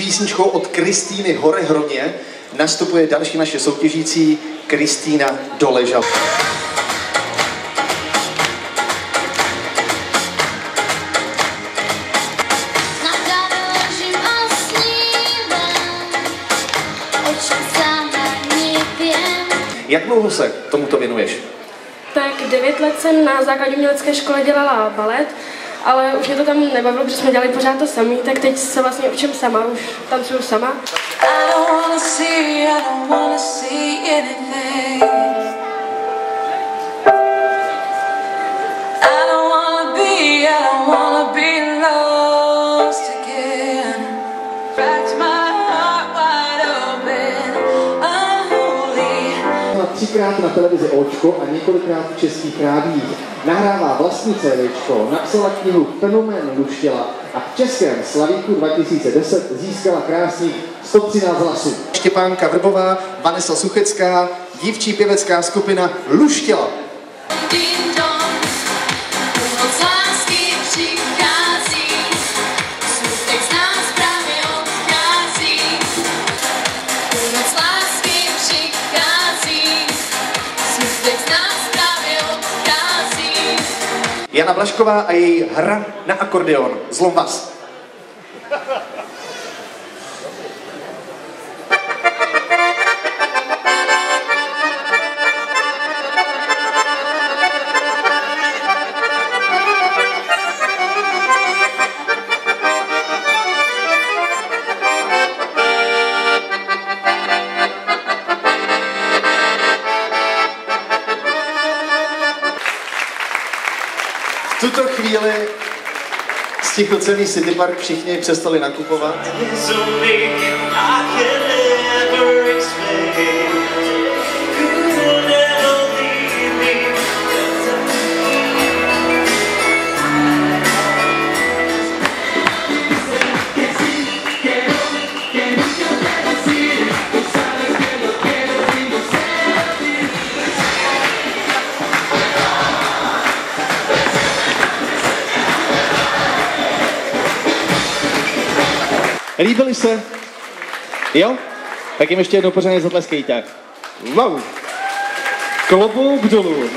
písničkou od Kristýny Horehroně nastupuje další naše soutěžící Kristýna Doležal. Jak dlouho se tomuto věnuješ? Tak 9 let jsem na základní umělecké škole dělala balet, ale už mě to tam nebavilo, protože jsme dělali pořád to samý, tak teď se vlastně učím sama, už tancuju sama. Třikrát na televizi Očko a několikrát v českých rádiích. Nahrává vlastní CVčko, napsala knihu Fenomén Luštěla a v českém Slavíku 2010 získala krásných 113 hlasů. Štěpánka Vrbová, Vanessa Suchecká, dívčí pěvecká skupina Luštěla. Jana Blažková a její hra na akordeon. Zlom vás. V tuto chvíli stichl celý City Park, všichni přestali nakupovat. Líbili se? Jo? Tak jim ještě jednou pořádně zatleskejte. Wow! Klobouk dolů.